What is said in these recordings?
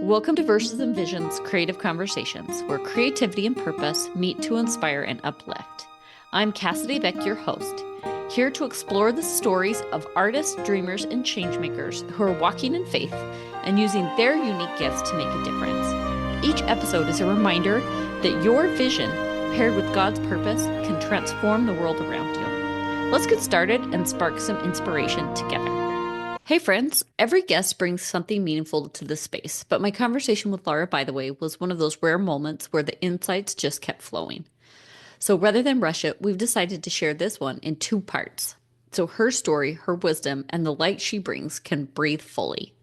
Welcome to Verses and Visions Creative Conversations, where creativity and purpose meet to inspire and uplift. I'm Cassidy Beck, your host, here to explore the stories of artists, dreamers, and changemakers who are walking in faith and using their unique gifts to make a difference. Each episode is a reminder that your vision, paired with God's purpose, can transform the world around you. Let's get started and spark some inspiration together. Hey friends, every guest brings something meaningful to the space, but my conversation with Laura, Bytheway, was one of those rare moments where the insights just kept flowing. So rather than rush it, we've decided to share this one in two parts. So her story, her wisdom, and the light she brings can breathe fully.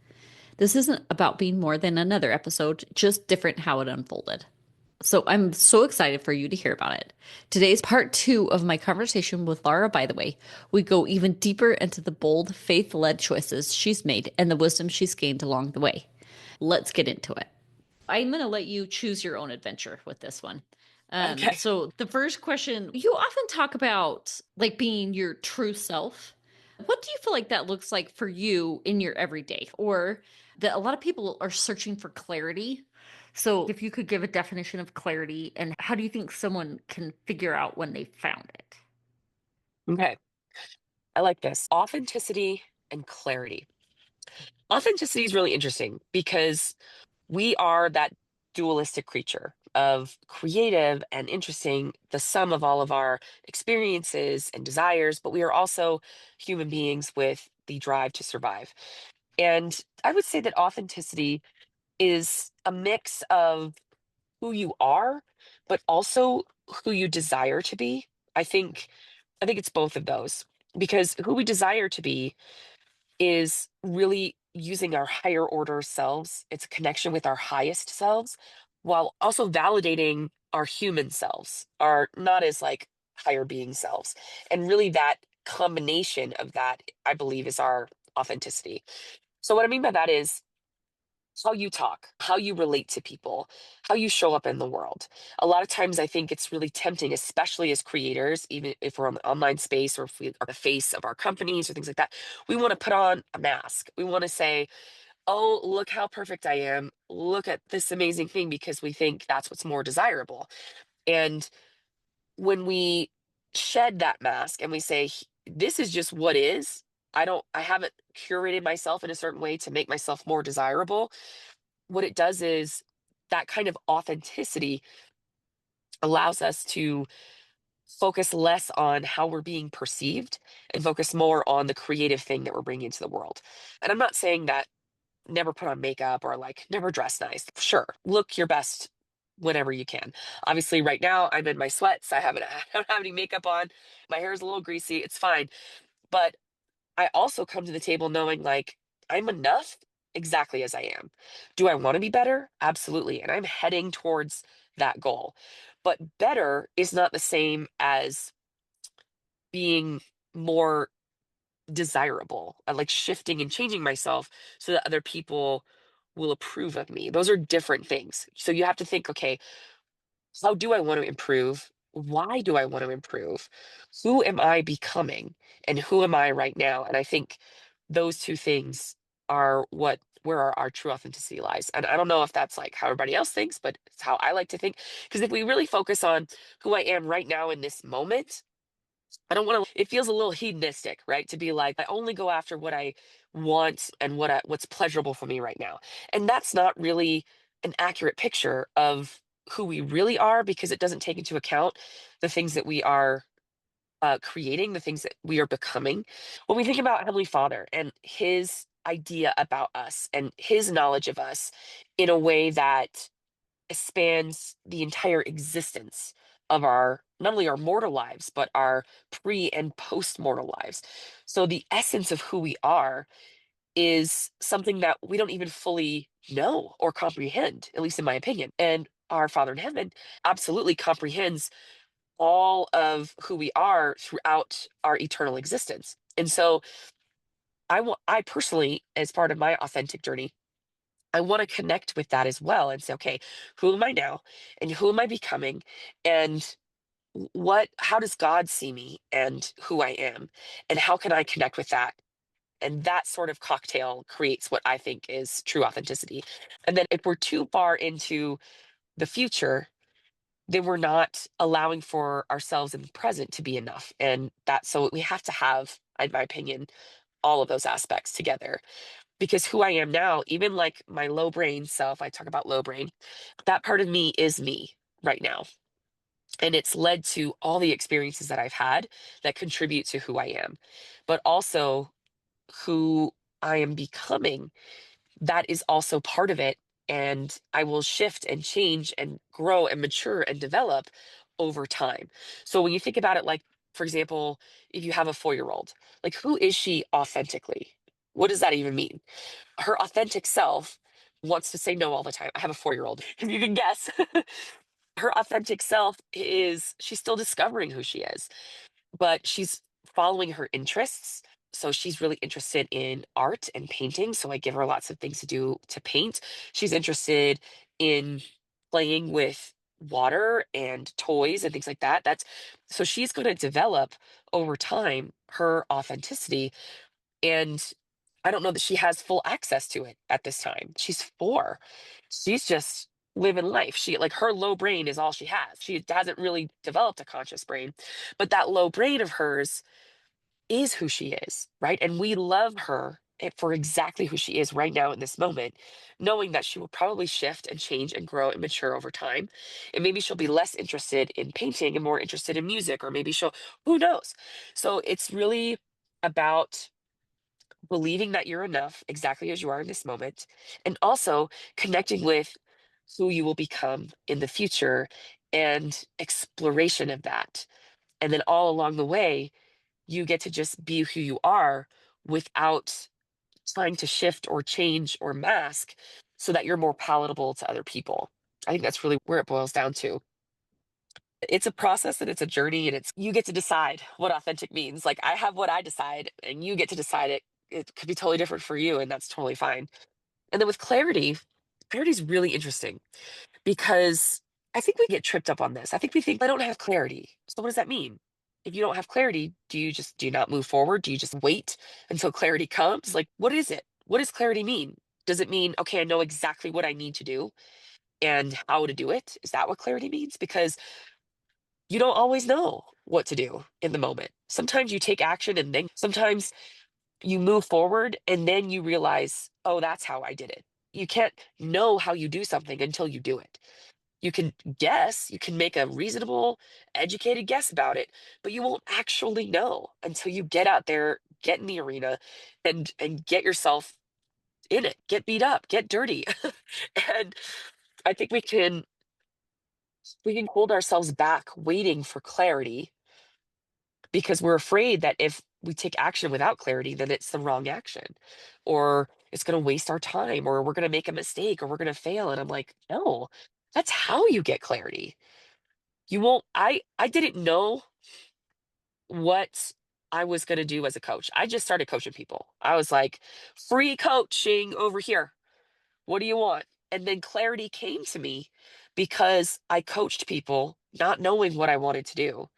This isn't about being more than another episode, just different how it unfolded. So I'm so excited for you to hear about it. Today's part 2 of my conversation with Laura, Bytheway. We go even deeper into the bold, faith-led choices she's made and the wisdom she's gained along the way. Let's get into it. I'm going to let you choose your own adventure with this one. Okay. So the first question, you often talk about like being your true self. What do you feel like that looks like for you in your everyday? Or that a lot of people are searching for clarity. So if you could give a definition of clarity, and how do you think someone can figure out when they found it? Okay. I like this. Authenticity and clarity. Authenticity is really interesting because we are that dualistic creature of creative and interesting, the sum of all of our experiences and desires, but we are also human beings with the drive to survive. And I would say that authenticity is a mix of who you are, but also who you desire to be. I think I think it's both of those because who we desire to be is really using our higher order selves. It's a connection with our highest selves while also validating our human selves, our not as like higher being selves. And really that combination of that, I believe, is our authenticity. So what I mean by that is how you talk, how you relate to people, how you show up in the world. A lot of times I think it's really tempting, especially as creators, even if we're on the online space or if we are the face of our companies or things like that. We want to put on a mask. We want to say, oh, look how perfect I am. Look at this amazing thing because we think that's what's more desirable. And when we shed that mask and we say, this is just what is, I haven't curated myself in a certain way to make myself more desirable. What it does is that kind of authenticity allows us to focus less on how we're being perceived and focus more on the creative thing that we're bringing into the world. And I'm not saying that never put on makeup or like never dress nice. Sure, look your best whenever you can. Obviously, right now I'm in my sweats. I don't have any makeup on. My hair is a little greasy. It's fine. But I also come to the table knowing like I'm enough exactly as I am. Do I want to be better? Absolutely. And I'm heading towards that goal. But better is not the same as being more desirable, like shifting and changing myself so that other people will approve of me. Those are different things. So you have to think, okay, how do I want to improve? Why do I want to improve? Who am I becoming? And who am I right now? And I think those two things are where our true authenticity lies. And I don't know if that's like how everybody else thinks, but it's how I like to think. Because if we really focus on who I am right now in this moment, I don't want to, it feels a little hedonistic, right? To be like, I only go after what I want and what's pleasurable for me right now. And that's not really an accurate picture of who we really are because it doesn't take into account the things that we are creating, the things that we are becoming. When we think about Heavenly Father and his idea about us and his knowledge of us in a way that spans the entire existence of our not only our mortal lives but our pre and post mortal lives. So the essence of who we are is something that we don't even fully know or comprehend, at least in my opinion. And our Father in heaven absolutely comprehends all of who we are throughout our eternal existence. And so I personally, as part of my authentic journey, I want to connect with that as well and say, okay, who am I now? And who am I becoming? And how does God see me and who I am? And how can I connect with that And that sort of cocktail creates what I think is true authenticity. And then if we're too far into the future, then we're not allowing for ourselves in the present to be enough. And that, so we have to have, in my opinion, all of those aspects together. Because who I am now, even like my low brain self, I talk about low brain, that part of me is me right now. And it's led to all the experiences that I've had that contribute to who I am, but also who I am becoming. That is also part of it. And I will shift and change and grow and mature and develop over time. So when you think about it, like, for example, if you have a 4-year old, like, who is she authentically? What does that even mean? Her authentic self wants to say no all the time. I have a 4-year old. If you can guess, her authentic self is she's still discovering who she is, but she's following her interests. So she's really interested in art and painting. So I give her lots of things to do to paint. She's interested in playing with water and toys and things like that. That's so she's going to develop over time her authenticity. And I don't know that she has full access to it at this time. She's 4. She's just living life. She like her low brain is all she has. She hasn't really developed a conscious brain, but that low brain of hers is who she is, right? And we love her for exactly who she is right now in this moment, knowing that she will probably shift and change and grow and mature over time. And maybe she'll be less interested in painting and more interested in music, or maybe who knows? So it's really about believing that you're enough exactly as you are in this moment, and also connecting with who you will become in the future and exploration of that. And then all along the way, you get to just be who you are without trying to shift or change or mask so that you're more palatable to other people. I think that's really where it boils down to. It's a process and it's a journey, and it's you get to decide what authentic means. Like, I have what I decide and you get to decide it. It could be totally different for you, and that's totally fine. And then with clarity, clarity is really interesting because I think we get tripped up on this. I think we think I don't have clarity. So what does that mean? If you don't have clarity, do you not move forward? Do you just wait until clarity comes? Like, what is it? What does clarity mean? Does it mean, okay, I know exactly what I need to do and how to do it? Is that what clarity means? Because you don't always know what to do in the moment. Sometimes you take action and then sometimes you move forward and then you realize, oh, that's how I did it. You can't know how you do something until you do it. You can guess, you can make a reasonable, educated guess about it, but you won't actually know until you get out there, get in the arena, and get yourself in it, get beat up, get dirty. And I think we can hold ourselves back waiting for clarity because we're afraid that if we take action without clarity, then it's the wrong action, or it's going to waste our time, or we're going to make a mistake, or we're going to fail. And I'm like, no, that's how you get clarity. You won't. I didn't know what I was going to do as a coach. I just started coaching people. I was like, free coaching over here. What do you want? And then clarity came to me because I coached people not knowing what I wanted to do.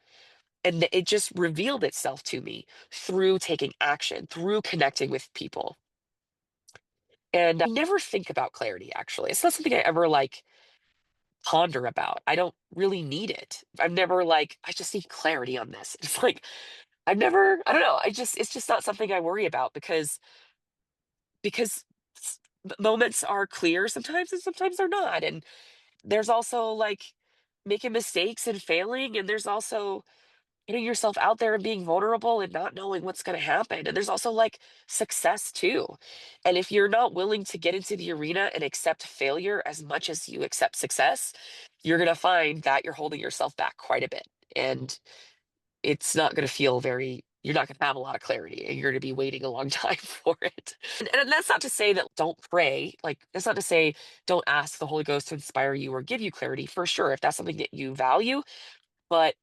And it just revealed itself to me through taking action, through connecting with people. And I never think about clarity, actually. It's not something I ever like ponder about. I don't really need it. I'm never like, I just need clarity on this. It's like, I don't know. It's just not something I worry about because moments are clear sometimes and sometimes they're not. And there's also like making mistakes and failing. And there's also putting yourself out there and being vulnerable and not knowing what's going to happen. And there's also like success too. And if you're not willing to get into the arena and accept failure as much as you accept success, you're going to find that you're holding yourself back quite a bit. And it's not going to feel very, you're not going to have a lot of clarity and you're going to be waiting a long time for it. And that's not to say that don't pray. Like, that's not to say don't ask the Holy Ghost to inspire you or give you clarity, for sure, if that's something that you value. But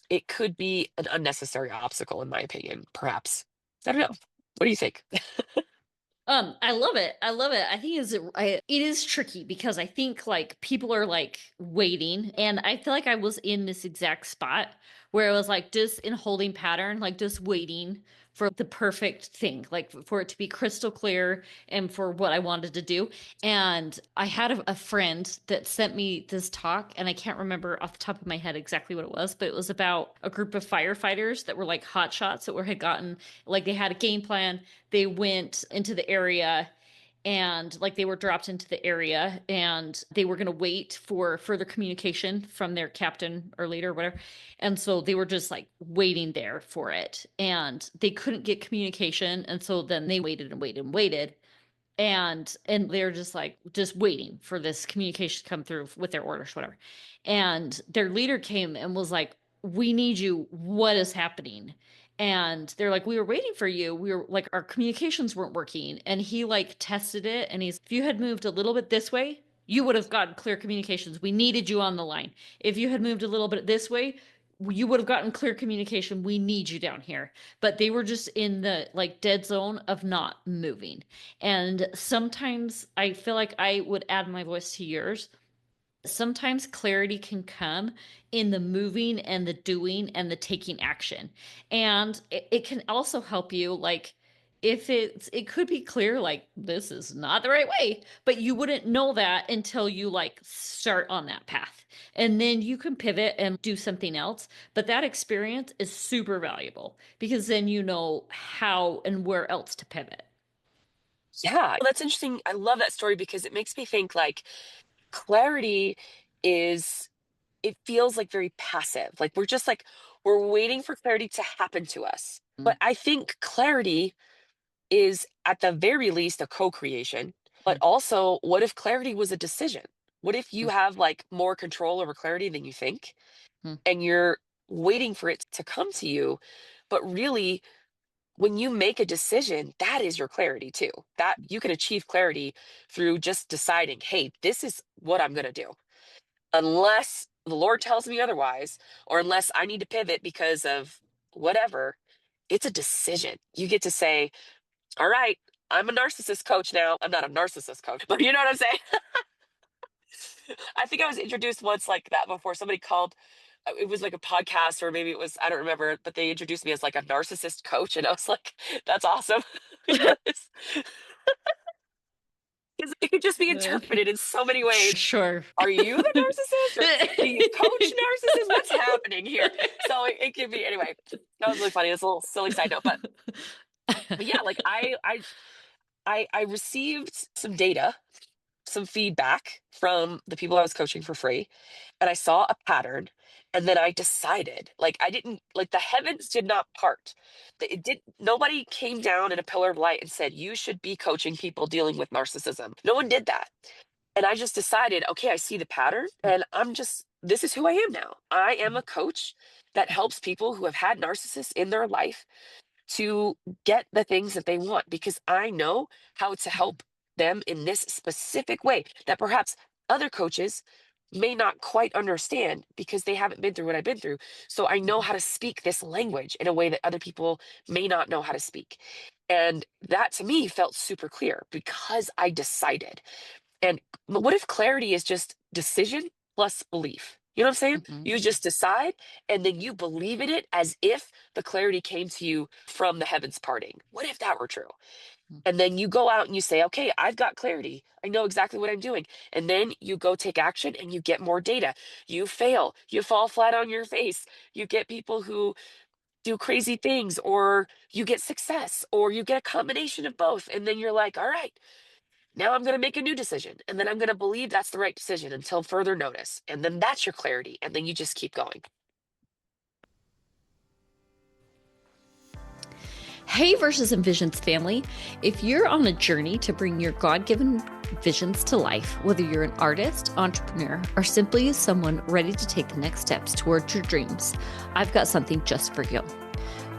it could be an unnecessary obstacle, in my opinion, perhaps. I don't know. What do you think? I love it. I love it. I think it is tricky because I think like people are like waiting, and I feel like I was in this exact spot where it was like just in holding pattern, like just waiting for the perfect thing, like for it to be crystal clear and for what I wanted to do. And I had a friend that sent me this talk, and I can't remember off the top of my head exactly what it was, but it was about a group of firefighters that were like hot shots that had gotten, like, they had a game plan. They went into the area, and like they were dropped into the area, and they were going to wait for further communication from their captain or leader or whatever. And so they were just like waiting there for it, and they couldn't get communication. And so then they waited and waited and waited, and they're just like just waiting for this communication to come through with their orders, whatever. And their leader came and was like, we need you, what is happening? And they're like, we were waiting for you, we were like, our communications weren't working. And he like tested it, and he's, if you had moved a little bit this way, you would have gotten clear communications, we needed you on the line. If you had moved a little bit this way, you would have gotten clear communication, we need you down here. But they were just in the like dead zone of not moving. And sometimes I feel like I would add my voice to yours. Sometimes clarity can come in the moving and the doing and the taking action. And it can also help you, like, if it could be clear, like, this is not the right way, but you wouldn't know that until you like start on that path. And then you can pivot and do something else. But that experience is super valuable because then you know how and where else to pivot. Yeah, that's interesting. I love that story because it makes me think like clarity is, it feels like very passive. Like we're just like, we're waiting for clarity to happen to us. Mm-hmm. But I think clarity is at the very least a co-creation. But also, what if clarity was a decision? What if you have like more control over clarity than you think, and you're waiting for it to come to you? But really, when you make a decision, that is your clarity too. That you can achieve clarity through just deciding, hey, this is what I'm going to do. Unless the Lord tells me otherwise, or unless I need to pivot because of whatever, it's a decision. You get to say, all right, I'm a narcissist coach now. I'm not a narcissist coach, but you know what I'm saying? I think I was introduced once like that before. Somebody called, it was like a podcast, or maybe it was, I don't remember, but they introduced me as like a narcissist coach. And I was like, that's awesome. because 'cause it could just be interpreted in so many ways. Sure. Are you the narcissist, or do you coach narcissists? What's happening here? So it could be, anyway, that was really funny. It's a little silly side note, but yeah, like I received some data, some feedback from the people I was coaching for free, and I saw a pattern. And then I decided, like, I didn't, like, the heavens did not part. It did, nobody came down in a pillar of light and said, you should be coaching people dealing with narcissism. No one did that. And I just decided, okay, I see the pattern, and this is who I am now. I am a coach that helps people who have had narcissists in their life to get the things that they want, because I know how to help them in this specific way that perhaps other coaches may not quite understand because they haven't been through what I've been through. So I know how to speak this language in a way that other people may not know how to speak. And that to me felt super clear because I decided. And what if clarity is just decision plus belief? You know what I'm saying? Mhm. You just decide, and then you believe in it as if the clarity came to you from the heavens parting. What if that were true? And then you go out and you say, okay, I've got clarity. I know exactly what I'm doing. And then you go take action and you get more data. You fail, you fall flat on your face. You get people who do crazy things, or you get success, or you get a combination of both. And then you're like, all right, now I'm going to make a new decision. And then I'm going to believe that's the right decision until further notice. And then that's your clarity. And then you just keep going. Hey, Verses and Visions family. If you're on a journey to bring your God-given visions to life, whether you're an artist, entrepreneur, or simply someone ready to take the next steps towards your dreams, I've got something just for you.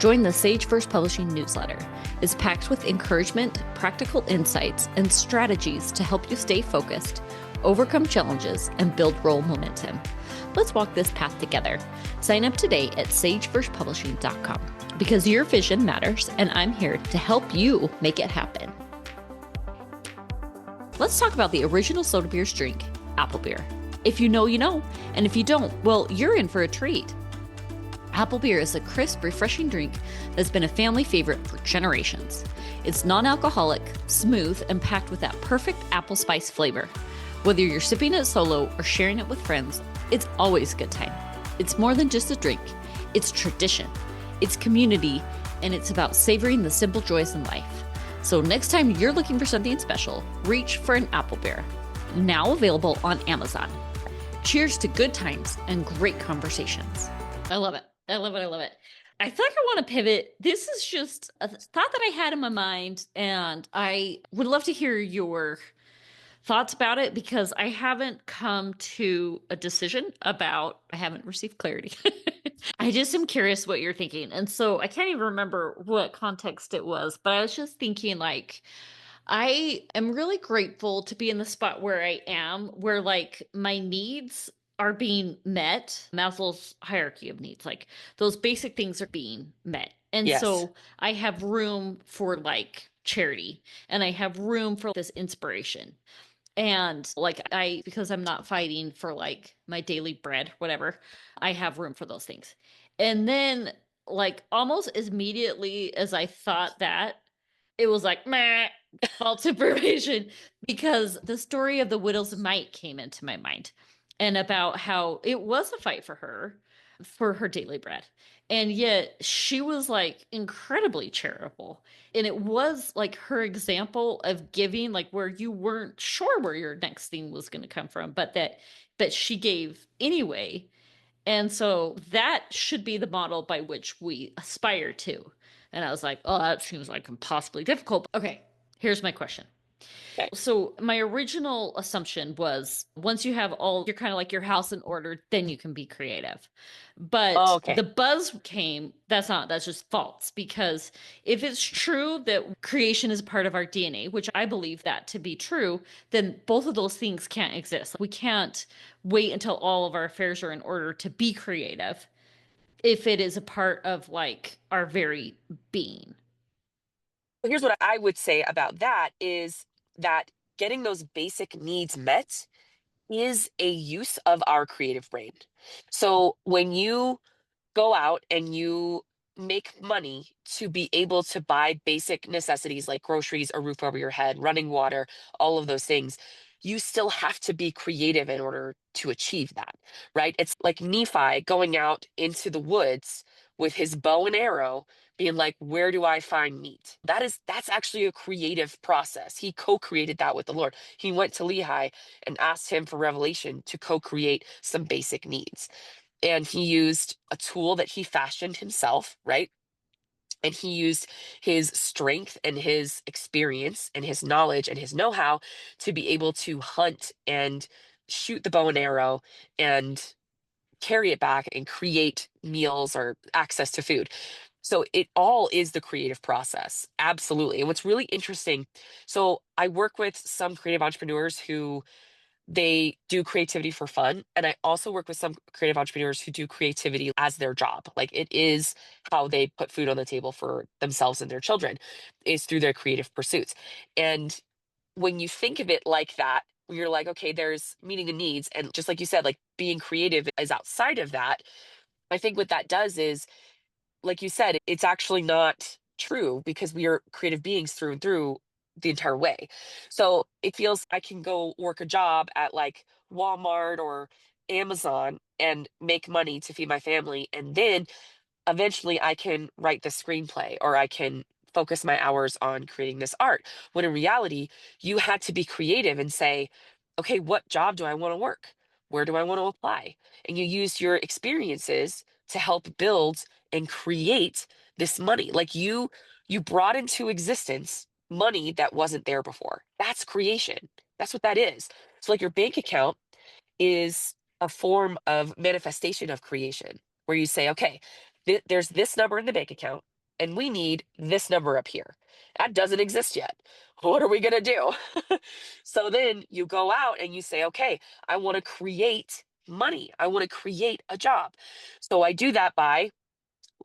Join the Sage Verse Publishing newsletter. It's packed with encouragement, practical insights, and strategies to help you stay focused, overcome challenges, and build role momentum. Let's walk this path together. Sign up today at sageversepublishing.com because your vision matters, and I'm here to help you make it happen. Let's talk about the original soda beer's drink, apple beer. If you know, you know. And if you don't, well, you're in for a treat. Apple beer is a crisp, refreshing drink that's been a family favorite for generations. It's non alcoholic, smooth, and packed with that perfect apple spice flavor. Whether you're sipping it solo or sharing it with friends, it's always a good time. It's more than just a drink, it's tradition, it's community, and it's about savoring the simple joys in life. So next time you're looking for something special, reach for an apple beer. Now available on Amazon. Cheers to good times and great conversations. I love it. I love it. I love it. I feel like I want to pivot. This is just a thought that I had in my mind, and I would love to hear your thoughts about it because I haven't come to a decision about, I haven't received clarity. I just am curious what you're thinking. And so I can't even remember what context it was, but I was just thinking like, I am really grateful to be in the spot where I am, where like my needs are being met. Maslow's hierarchy of needs, like those basic things are being met. And Yes. so I have room for like charity and I have room for this inspiration. And like because I'm not fighting for like my daily bread, whatever, I have room for those things. And then like almost as immediately as I thought that, it was like meh, false information because the story of the widows mite came into my mind and about how it was a fight for her daily bread. And yet she was like incredibly charitable. And it was like her example of giving, like where you weren't sure where your next thing was going to come from, but she gave anyway. And so that should be the model by which we aspire to. And I was like, oh, that seems like impossibly difficult. Okay, here's my question. Okay. So my original assumption was once you have all you're kind of like your house in order, then you can be creative. Oh, But okay. the buzz came, that's just false because if it's true that creation is part of our DNA, which I believe that to be true, then both of those things can't exist. We can't wait until all of our affairs are in order to be creative if it is a part of like our very being. Well, here's what I would say about that is that getting those basic needs met is a use of our creative brain. So when you go out and you make money to be able to buy basic necessities like groceries, a roof over your head, running water, all of those things, you still have to be creative in order to achieve that, right? It's like Nephi going out into the woods with his bow and arrow being like, where do I find meat? That's actually a creative process. He co-created that with the Lord. He went to Lehi and asked him for revelation to co-create some basic needs, and he used a tool that he fashioned himself, right? And he used his strength and his experience and his knowledge and his know-how to be able to hunt and shoot the bow and arrow and carry it back and create meals or access to food. So it all is the creative process. Absolutely. And what's really interesting, so I work with some creative entrepreneurs who they do creativity for fun. And I also work with some creative entrepreneurs who do creativity as their job. Like it is how they put food on the table for themselves and their children, is through their creative pursuits. And when you think of it like that, when you're like, okay, there's meeting and needs. And just like you said, like being creative is outside of that. I think what that does is, like you said, it's actually not true because we are creative beings through and through the entire way. So it feels I can go work a job at like Walmart or Amazon and make money to feed my family. And then eventually I can write the screenplay or I can focus my hours on creating this art. When in reality, you had to be creative and say, okay, what job do I want to work? Where do I want to apply? And you use your experiences to help build and create this money. Like you brought into existence money that wasn't there before. That's creation. That's what that is. So like your bank account is a form of manifestation of creation where you say, okay, there's this number in the bank account and we need this number up here. That doesn't exist yet. What are we going to do? So then you go out and you say, okay, I want to create money. I want to create a job. So I do that by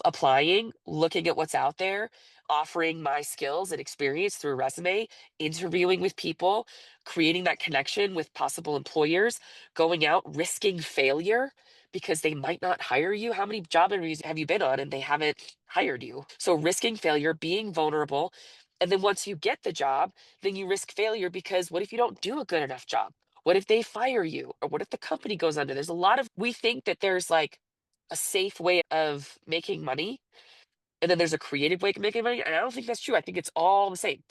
applying, looking at what's out there, offering my skills and experience through a resume, interviewing with people, creating that connection with possible employers, going out, risking failure because they might not hire you. How many job interviews have you been on and they haven't hired you? So risking failure, being vulnerable. And then once you get the job, then you risk failure because what if you don't do a good enough job? What if they fire you? Or what if the company goes under? There's a lot of, we think that there's like a safe way of making money. And then there's a creative way of making money. And I don't think that's true. I think it's all the same.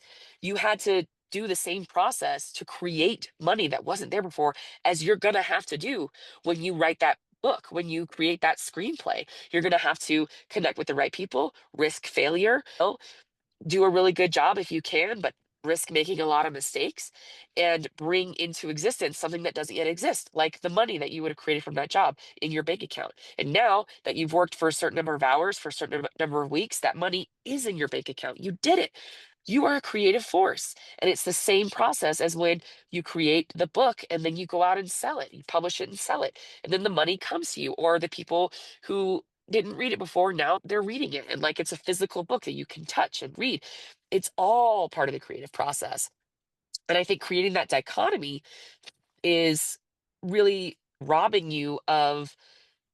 You had to do the same process to create money that wasn't there before as you're going to have to do when you write that book, when you create that screenplay. You're going to have to connect with the right people, risk failure, do a really good job if you can, but risk making a lot of mistakes and bring into existence something that doesn't yet exist, like the money that you would have created from that job in your bank account. And now that you've worked for a certain number of hours, for a certain number of weeks, that money is in your bank account. You did it. You are a creative force. And it's the same process as when you create the book and then you go out and sell it. You publish it and sell it. And then the money comes to you, or the people who didn't read it before, now they're reading it. And like it's a physical book that you can touch and read. It's all part of the creative process. And I think creating that dichotomy is really robbing you of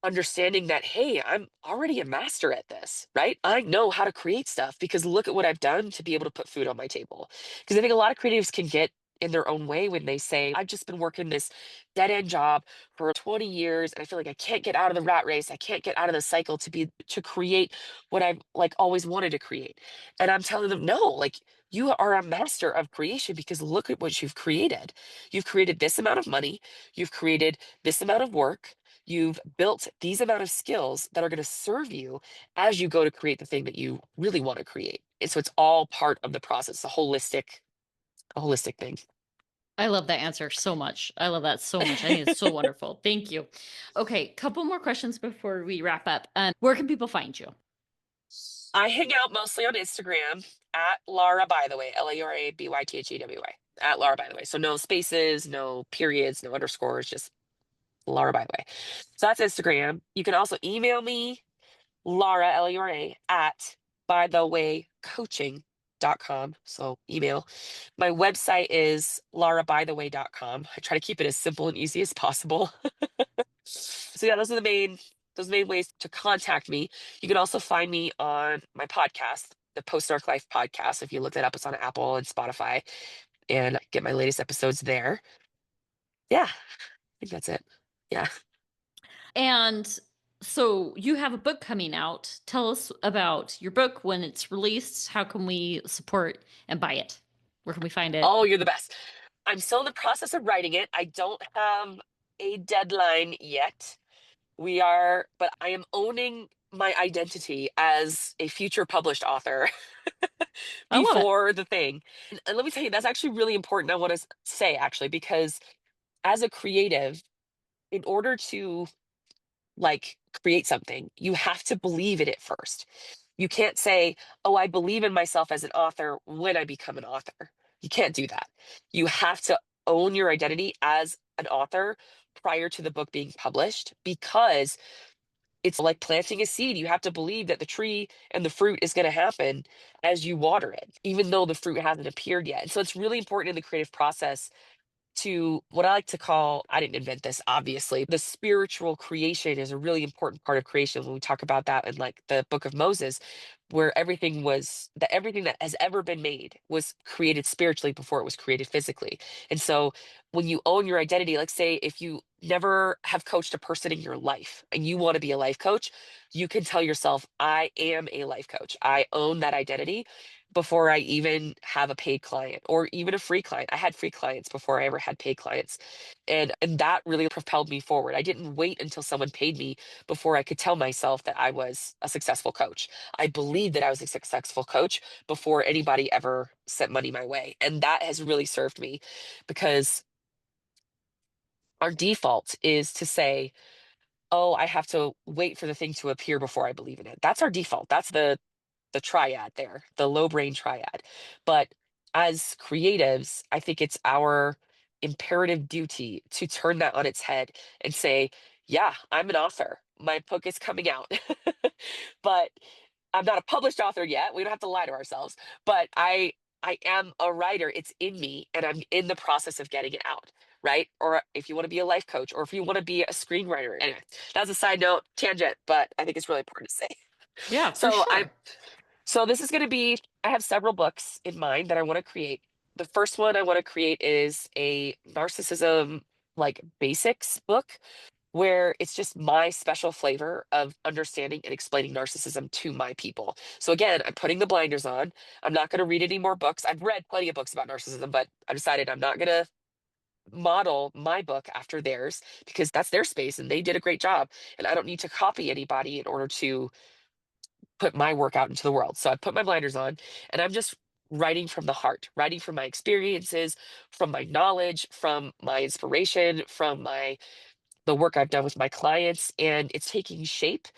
understanding that, hey, I'm already a master at this, right? I know how to create stuff because look at what I've done to be able to put food on my table. Because I think a lot of creatives can get in their own way when they say, I've just been working this dead end job for 20 years and I feel like I can't get out of the rat race. I can't get out of the cycle to create what I've like always wanted to create. And I'm telling them, no, like you are a master of creation because look at what you've created. You've created this amount of money, you've created this amount of work, you've built these amount of skills that are going to serve you as you go to create the thing that you really want to create. And so it's all part of the process, a holistic thing. I love that answer so much. I love that so much. I think it's so wonderful. Thank you. Okay, couple more questions before we wrap up. Where can people find you? I hang out mostly on Instagram at Laura Bytheway, LauraBytheway, at Laura Bytheway. So no spaces, no periods, no underscores, just Laura Bytheway. So that's Instagram. You can also email me, Laura, Laura, at bythewaycoaching.com. So email. My website is laurabytheway.com. I try to keep it as simple and easy as possible. So yeah, those are the main ways to contact me. You can also find me on my podcast, the Post Dark Life podcast. If you look that up, it's on Apple and Spotify, and get my latest episodes there. Yeah, I think that's it. Yeah. And so you have a book coming out. Tell us about your book, when it's released. How can we support and buy it? Where can we find it? Oh, you're the best. I'm still in the process of writing it. I don't have a deadline yet. But I am owning my identity as a future published author I love it. before the thing. And let me tell you, that's actually really important. I want to say, actually, because as a creative, in order to like create something, you have to believe in it first. You can't say, oh, I believe in myself as an author when I become an author. You can't do that. You have to own your identity as an author prior to the book being published because it's like planting a seed. You have to believe that the tree and the fruit is going to happen as you water it, even though the fruit hasn't appeared yet. And so it's really important in the creative process to what I like to call, I didn't invent this, obviously. The spiritual creation is a really important part of creation when we talk about that in like the book of Moses, where everything that has ever been made was created spiritually before it was created physically. And so when you own your identity, like say if you never have coached a person in your life and you want to be a life coach, you can tell yourself, I am a life coach. I own that identity before I even have a paid client or even a free client. I had free clients before I ever had paid clients. And that really propelled me forward. I didn't wait until someone paid me before I could tell myself that I was a successful coach. I believed that I was a successful coach before anybody ever sent money my way. And that has really served me because our default is to say, oh, I have to wait for the thing to appear before I believe in it. That's our default. That's the triad there, the low brain triad. But as creatives, I think it's our imperative duty to turn that on its head and say, yeah, I'm an author. My book is coming out. But I'm not a published author yet. We don't have to lie to ourselves, but I am a writer. It's in me, and I'm in the process of getting it out, right? Or if you want to be a life coach, or if you want to be a screenwriter. Anyway, that's a side note tangent, but I think it's really important to say. Yeah, for So sure. so this is going to be, I have several books in mind that I want to create. The first one I want to create is a narcissism like basics book where it's just my special flavor of understanding and explaining narcissism to my people. So again, I'm putting the blinders on. I'm not going to read any more books. I've read plenty of books about narcissism, but I decided I'm not going to model my book after theirs because that's their space and they did a great job. And I don't need to copy anybody in order to put my work out into the world. So I put my blinders on and I'm just writing from the heart, writing from my experiences, from my knowledge, from my inspiration, from my the work I've done with my clients, and it's taking shape.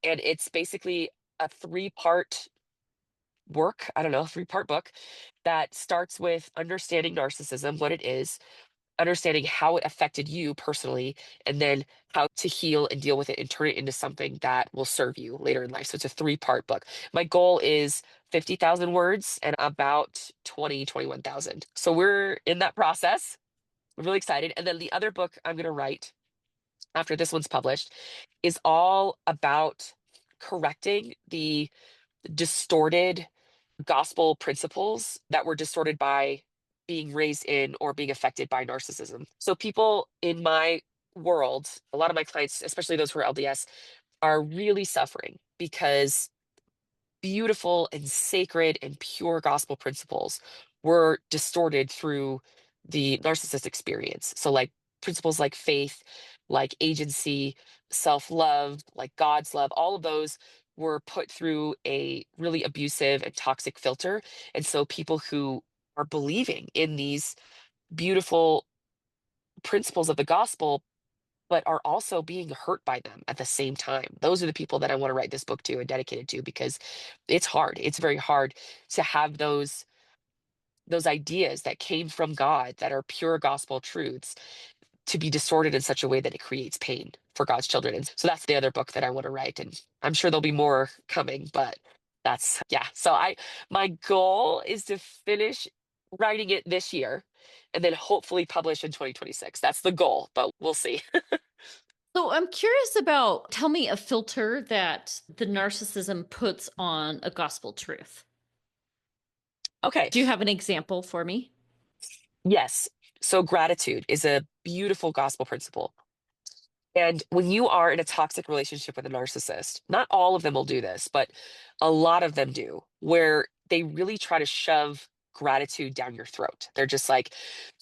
And it's basically a three-part work, I don't know, three-part book that starts with understanding narcissism, what it is, understanding how it affected you personally, and then how to heal and deal with it and turn it into something that will serve you later in life. So it's a three-part book. My goal is 50,000 words and about 21,000. So we're in that process. I'm really excited. And then the other book I'm going to write after this one's published is all about correcting the distorted gospel principles that were distorted by being raised in or being affected by narcissism. So people in my world, a lot of my clients, especially those who are LDS, are really suffering because beautiful and sacred and pure gospel principles were distorted through the narcissist experience. So, like principles like faith, like agency, self love, like God's love, all of those were put through a really abusive and toxic filter. And so, people who are believing in these beautiful principles of the gospel but are also being hurt by them at the same time. Those are the people that I want to write this book to and dedicate it to because it's hard. It's very hard to have those ideas that came from God that are pure gospel truths to be distorted in such a way that it creates pain for God's children. And so that's the other book that I want to write. And I'm sure there'll be more coming, but that's yeah. So I my goal is to finish writing it this year and then hopefully publish in 2026. That's the goal, but we'll see. So I'm curious about, tell me a filter that the narcissism puts on a gospel truth. Okay. Do you have an example for me? Yes. So gratitude is a beautiful gospel principle. And when you are in a toxic relationship with a narcissist, not all of them will do this, but a lot of them do, where they really try to shove gratitude down your throat. They're just like,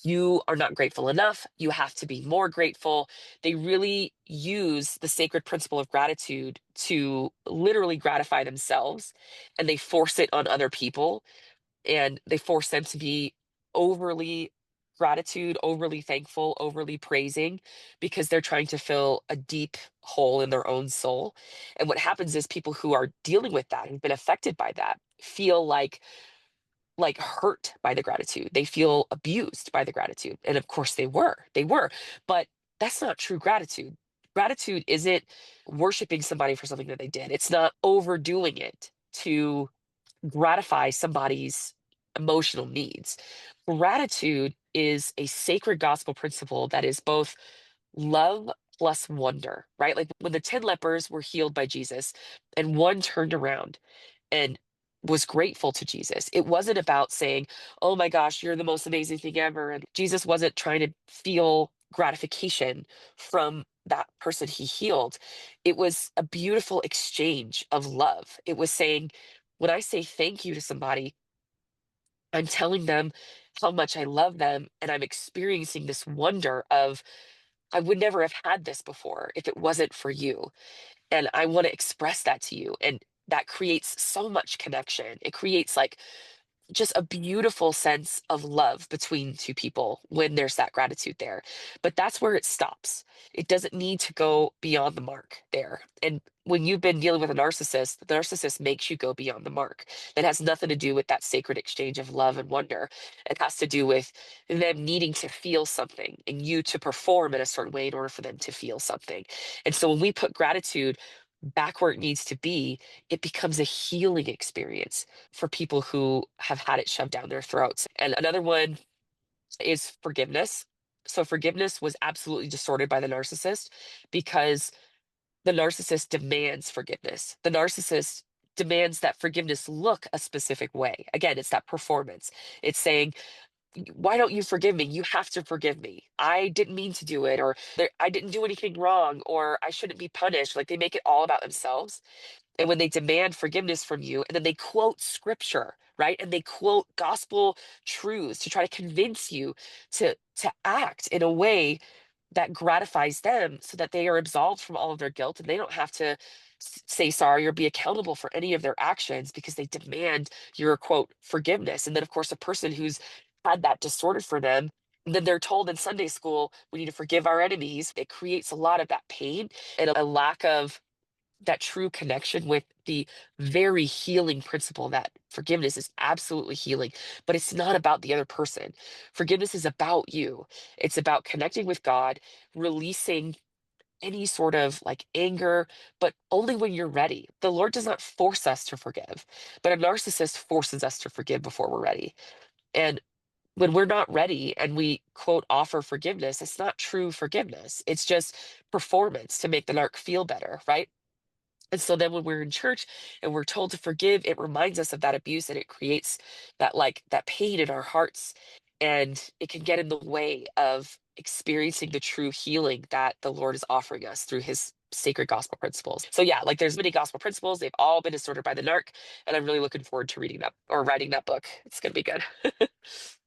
you are not grateful enough. You have to be more grateful. They really use the sacred principle of gratitude to literally gratify themselves, and they force it on other people and they force them to be overly gratitude, overly thankful, overly praising because they're trying to fill a deep hole in their own soul. And what happens is people who are dealing with that, who've been affected by that, feel like hurt by the gratitude. They feel abused by the gratitude. And of course they were. They were. But that's not true gratitude. Gratitude isn't worshiping somebody for something that they did. It's not overdoing it to gratify somebody's emotional needs. Gratitude is a sacred gospel principle that is both love plus wonder, right? Like when the 10 lepers were healed by Jesus and one turned around and was grateful to Jesus. It wasn't about saying, "Oh my gosh, you're the most amazing thing ever." And Jesus wasn't trying to feel gratification from that person he healed. It was a beautiful exchange of love. It was saying, when I say thank you to somebody, I'm telling them how much I love them and I'm experiencing this wonder of I would never have had this before if it wasn't for you. And I want to express that to you. And that creates so much connection. It creates like just a beautiful sense of love between two people when there's that gratitude there. But that's where it stops. It doesn't need to go beyond the mark there. And when you've been dealing with a narcissist, the narcissist makes you go beyond the mark. It has nothing to do with that sacred exchange of love and wonder. It has to do with them needing to feel something and you to perform in a certain way in order for them to feel something. And so when we put gratitude back where it needs to be, it becomes a healing experience for people who have had it shoved down their throats. And another one is forgiveness. So forgiveness was absolutely distorted by the narcissist because the narcissist demands forgiveness. The narcissist demands that forgiveness look a specific way. Again, it's that performance. It's saying, why don't you forgive me? You have to forgive me. I didn't mean to do it, or I didn't do anything wrong, or I shouldn't be punished. Like they make it all about themselves. And when they demand forgiveness from you, and then they quote scripture, right? And they quote gospel truths to try to convince you to act in a way that gratifies them so that they are absolved from all of their guilt and they don't have to say sorry or be accountable for any of their actions because they demand your quote forgiveness. And then, of course, a person who's had that distorted for them, and then they're told in Sunday school, we need to forgive our enemies. It creates a lot of that pain and a lack of that true connection with the very healing principle that forgiveness is absolutely healing, but it's not about the other person. Forgiveness is about you. It's about connecting with God, releasing any sort of like anger, but only when you're ready. The Lord does not force us to forgive, but a narcissist forces us to forgive before we're ready. And when we're not ready and we quote offer forgiveness, it's not true forgiveness. It's just performance to make the narc feel better, right? And so then when we're in church and we're told to forgive, it reminds us of that abuse and it creates that pain in our hearts. And it can get in the way of experiencing the true healing that the Lord is offering us through his sacred gospel principles. So yeah, like there's many gospel principles. They've all been distorted by the narc. And I'm really looking forward to reading that or writing that book. It's gonna be good.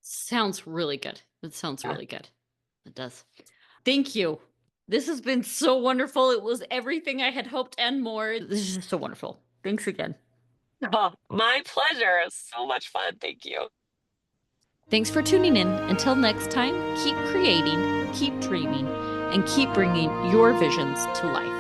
Sounds really good. It sounds Yeah. really good. It does. Thank you. This has been so wonderful. It was everything I had hoped and more. This is just so wonderful. Thanks again. Oh, my pleasure. It's so much fun. Thank you. Thanks for tuning in. Until next time, keep creating, keep dreaming, and keep bringing your visions to life.